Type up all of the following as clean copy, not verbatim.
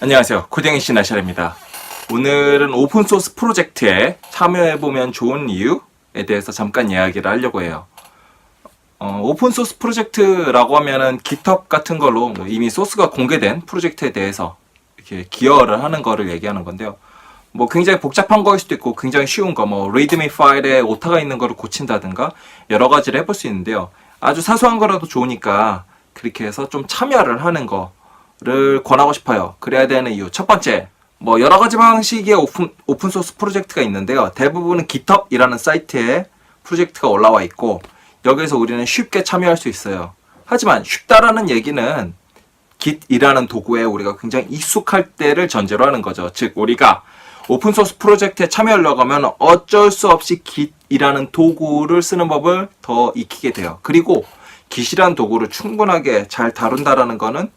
안녕하세요. 코딩의 신 나샬입니다. 오늘은 오픈소스 프로젝트에 참여해보면 좋은 이유에 대해서 잠깐 이야기를 하려고 해요. 오픈소스 프로젝트라고 하면은 GitHub 같은 걸로 이미 소스가 공개된 프로젝트에 대해서 이렇게 기여를 하는 거를 얘기하는 건데요. 굉장히 복잡한 거일 수도 있고 굉장히 쉬운 거, readme 파일에 오타가 있는 거를 고친다든가 여러 가지를 해볼 수 있는데요. 아주 사소한 거라도 좋으니까 그렇게 해서 좀 참여를 하는 거를 권하고 싶어요. 그래야 되는 이유. 첫 번째, 여러 가지 방식의 오픈소스 프로젝트가 있는데요. 대부분은 GitHub이라는 사이트에 프로젝트가 올라와 있고 여기에서 우리는 쉽게 참여할 수 있어요. 하지만 쉽다라는 얘기는 Git이라는 도구에 우리가 굉장히 익숙할 때를 전제로 하는 거죠. 즉 우리가 오픈소스 프로젝트에 참여하려고 하면 어쩔 수 없이 Git이라는 도구를 쓰는 법을 더 익히게 돼요. 그리고 Git이라는 도구를 충분하게 잘 다룬다라는 거는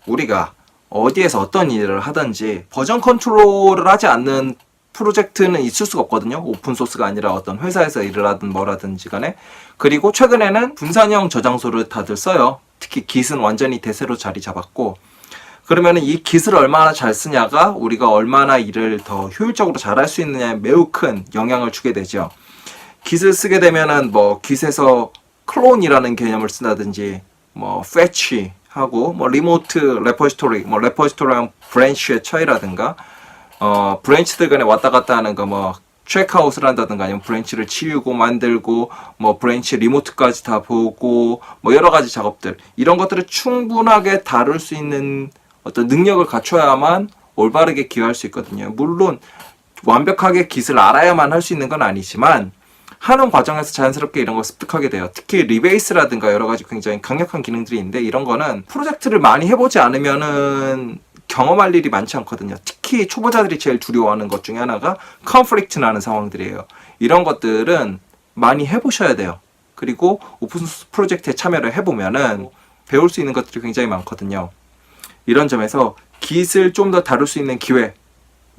우리가 어디에서 어떤 일을 하든지 버전 컨트롤을 하지 않는 프로젝트는 있을 수가 없거든요. 오픈소스가 아니라 어떤 회사에서 일을 하든 뭐라든지 간에. 그리고 최근에는 분산형 저장소를 다들 써요. 특히 Git은 완전히 대세로 자리 잡았고, 그러면 이 Git을 얼마나 잘 쓰냐가 우리가 얼마나 일을 더 효율적으로 잘할 수 있느냐에 매우 큰 영향을 주게 되죠. Git을 쓰게 되면은 Git에서 클론이라는 개념을 쓴다든지 fetch 하고 리모트 레포지토리, 레포지토리랑 브랜치의 차이라든가 브랜치들 간에 왔다 갔다 하는 거 체크아웃을 한다든가 아니면 브랜치를 치우고 만들고 브랜치 리모트까지 다 보고 여러 가지 작업들, 이런 것들을 충분하게 다룰 수 있는 어떤 능력을 갖춰야만 올바르게 기여할 수 있거든요. 물론 완벽하게 Git을 알아야만 할 수 있는 건 아니지만 하는 과정에서 자연스럽게 이런 걸 습득하게 돼요. 특히 리베이스라든가 여러 가지 굉장히 강력한 기능들이 있는데 이런 거는 프로젝트를 많이 해보지 않으면은 경험할 일이 많지 않거든요. 특히 초보자들이 제일 두려워하는 것 중에 하나가 컨플릭트 나는 상황들이에요. 이런 것들은 많이 해보셔야 돼요. 그리고 오픈소스 프로젝트에 참여를 해보면은 배울 수 있는 것들이 굉장히 많거든요. 이런 점에서 Git을 좀 더 다룰 수 있는 기회,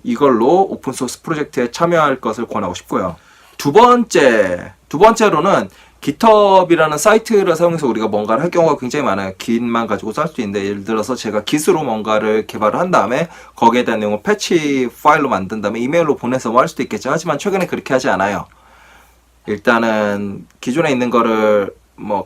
이걸로 오픈소스 프로젝트에 참여할 것을 권하고 싶고요. 두 번째로는 GitHub이라는 사이트를 사용해서 우리가 뭔가를 할 경우가 굉장히 많아요. Git만 가지고서 할 수 있는데, 예를 들어서 제가 Git으로 뭔가를 개발을 한 다음에 거기에 대한 내용을 패치 파일로 만든 다음에 이메일로 보내서 할 수도 있겠죠. 하지만 최근에 그렇게 하지 않아요. 일단은 기존에 있는 거를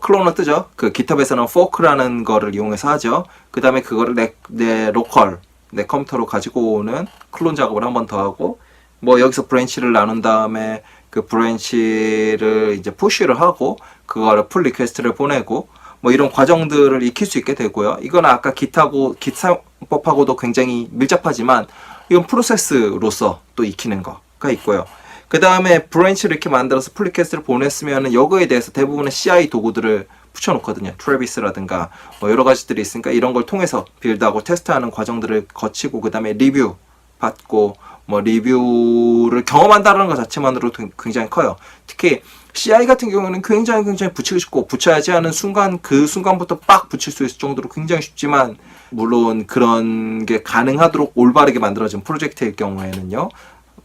클론을 뜨죠. 그 GitHub에서는 fork라는 거를 이용해서 하죠. 그 다음에 그거를 내 로컬, 내 컴퓨터로 가지고 오는 클론 작업을 한 번 더 하고, 여기서 브랜치를 나눈 다음에 그 브랜치를 이제 푸시를 하고 그거를 풀 리퀘스트를 보내고 이런 과정들을 익힐 수 있게 되고요. 이건 아까 Git 사용법하고도 굉장히 밀접하지만 이건 프로세스로서 또 익히는 거가 있고요. 그 다음에 브랜치를 이렇게 만들어서 풀 리퀘스트를 보냈으면 여기에 대해서 대부분의 CI 도구들을 붙여놓거든요. 트래비스라든가 여러 가지들이 있으니까 이런 걸 통해서 빌드하고 테스트하는 과정들을 거치고 그 다음에 리뷰 받고 리뷰를 경험한다는 것 자체만으로도 굉장히 커요. 특히 CI 같은 경우는 굉장히 붙이고 싶고 붙여야지 하는 순간, 그 순간부터 빡 붙일 수 있을 정도로 굉장히 쉽지만, 물론 그런 게 가능하도록 올바르게 만들어진 프로젝트일 경우에는요,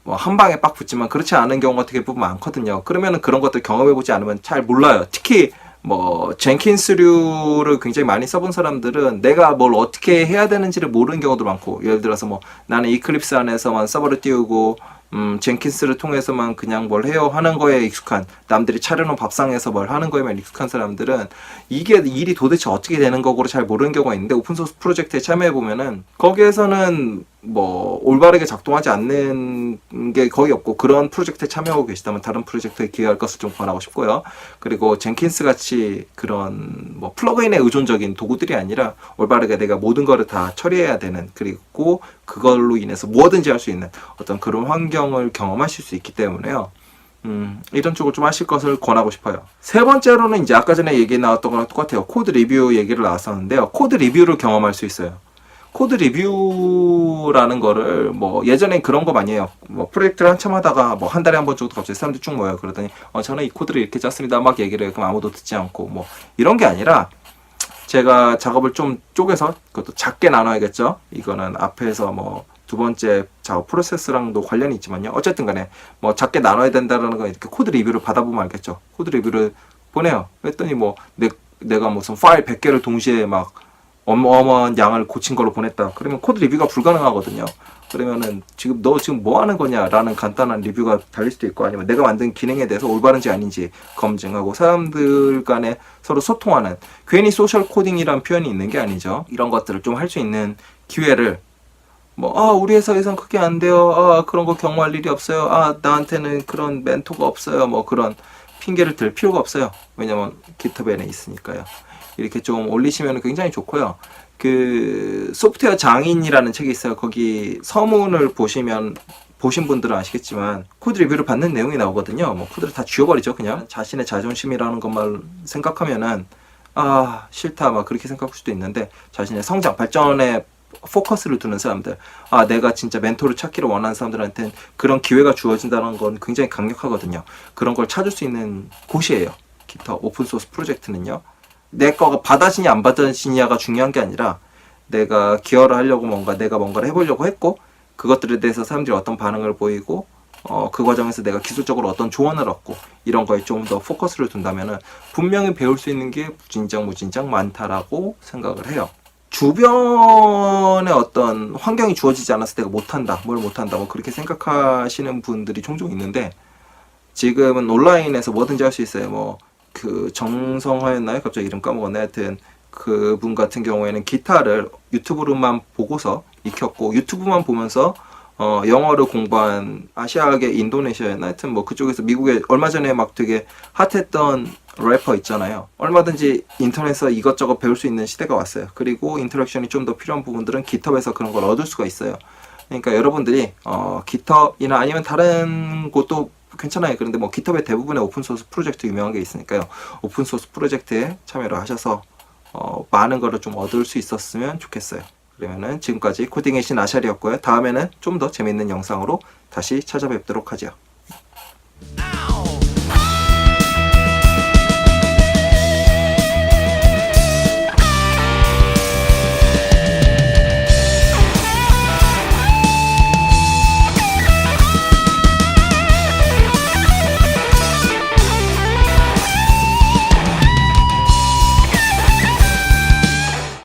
한 방에 빡 붙지만 그렇지 않은 경우가 되게 많거든요. 그러면은 그런 것들 경험해보지 않으면 잘 몰라요. 특히 젠킨스류를 굉장히 많이 써본 사람들은 내가 뭘 어떻게 해야 되는지를 모르는 경우도 많고, 예를 들어서 나는 이클립스 안에서만 서버를 띄우고 젠킨스를 통해서만 그냥 뭘 해요 하는 거에 익숙한, 남들이 차려놓은 밥상에서 뭘 하는 거에만 익숙한 사람들은 이게 일이 도대체 어떻게 되는 거고를 잘 모르는 경우가 있는데, 오픈소스 프로젝트에 참여해보면은 거기에서는 올바르게 작동하지 않는 게 거의 없고, 그런 프로젝트에 참여하고 계시다면 다른 프로젝트에 기여할 것을 좀 권하고 싶고요. 그리고 젠킨스 같이 그런 플러그인에 의존적인 도구들이 아니라 올바르게 내가 모든 거를 다 처리해야 되는, 그리고 그걸로 인해서 무엇든지 할 수 있는 어떤 그런 환경을 경험하실 수 있기 때문에요. 이런 쪽을 좀 하실 것을 권하고 싶어요. 세 번째로는 이제 아까 전에 얘기 나왔던 거랑 똑같아요. 코드 리뷰 얘기를 나왔었는데요. 코드 리뷰를 경험할 수 있어요. 코드 리뷰라는 거를 예전에 그런 거 많이 해요. 프로젝트를 한참 하다가 한 달에 한 번 정도 갑자기 사람들이 쭉 모여요. 그러더니 저는 이 코드를 이렇게 짰습니다 막 얘기를 해요. 그럼 아무도 듣지 않고 이런 게 아니라, 제가 작업을 좀 쪼개서 그것도 작게 나눠야겠죠. 이거는 앞에서 두 번째 작업 프로세스랑도 관련이 있지만요. 어쨌든 간에 작게 나눠야 된다는 거, 이렇게 코드 리뷰를 받아보면 알겠죠. 코드 리뷰를 보내요. 그랬더니 내가 무슨 파일 100개를 동시에 어마어마한 양을 고친 걸로 보냈다. 그러면 코드 리뷰가 불가능하거든요. 그러면은 너 지금 뭐 하는 거냐라는 간단한 리뷰가 달릴 수도 있고, 아니면 내가 만든 기능에 대해서 올바른지 아닌지 검증하고 사람들 간에 서로 소통하는, 괜히 소셜 코딩이란 표현이 있는 게 아니죠. 이런 것들을 좀 할 수 있는 기회를 우리 회사에선 그게 안 돼요. 그런 거 경험할 일이 없어요. 나한테는 그런 멘토가 없어요. 그런 핑계를 들 필요가 없어요. 왜냐면 GitHub에는 있으니까요. 이렇게 좀 올리시면 굉장히 좋고요. 그 소프트웨어 장인이라는 책이 있어요. 거기 서문을 보신 분들은 아시겠지만 코드 리뷰를 받는 내용이 나오거든요. 코드를 다 지워버리죠. 그냥 자신의 자존심이라는 것만 생각하면은 싫다 그렇게 생각할 수도 있는데, 자신의 성장, 발전에 포커스를 두는 사람들, 내가 진짜 멘토를 찾기를 원하는 사람들한테는 그런 기회가 주어진다는 건 굉장히 강력하거든요. 그런 걸 찾을 수 있는 곳이에요. GitHub 오픈소스 프로젝트는요. 내 거가 받아지냐 안 받아지냐가 중요한 게 아니라, 내가 기여를 하려고 내가 뭔가를 해보려고 했고, 그것들에 대해서 사람들이 어떤 반응을 보이고, 그 과정에서 내가 기술적으로 어떤 조언을 얻고, 이런 거에 좀 더 포커스를 둔다면은 분명히 배울 수 있는 게 무진장 많다라고 생각을 해요. 주변에 어떤 환경이 주어지지 않아서 내가 못한다, 뭘 못한다, 그렇게 생각하시는 분들이 종종 있는데, 지금은 온라인에서 뭐든지 할 수 있어요. 그 정성화였나요? 갑자기 이름 까먹었네. 하여튼 그분 같은 경우에는 기타를 유튜브로만 보고서 익혔고, 유튜브만 보면서 영어를 공부한 아시아계 인도네시아였나? 하여튼 그쪽에서 미국에 얼마 전에 되게 핫했던 래퍼 있잖아요. 얼마든지 인터넷에서 이것저것 배울 수 있는 시대가 왔어요. 그리고 인터랙션이 좀 더 필요한 부분들은 GitHub에서 그런 걸 얻을 수가 있어요. 그러니까 여러분들이 GitHub이나 아니면 다른 곳도 괜찮아요. 그런데 GitHub의 대부분의 오픈소스 프로젝트 유명한 게 있으니까요. 오픈소스 프로젝트에 참여를 하셔서 많은 거를 좀 얻을 수 있었으면 좋겠어요. 그러면은 지금까지 코딩의 신 아샬이었고요. 다음에는 좀 더 재밌는 영상으로 다시 찾아뵙도록 하죠.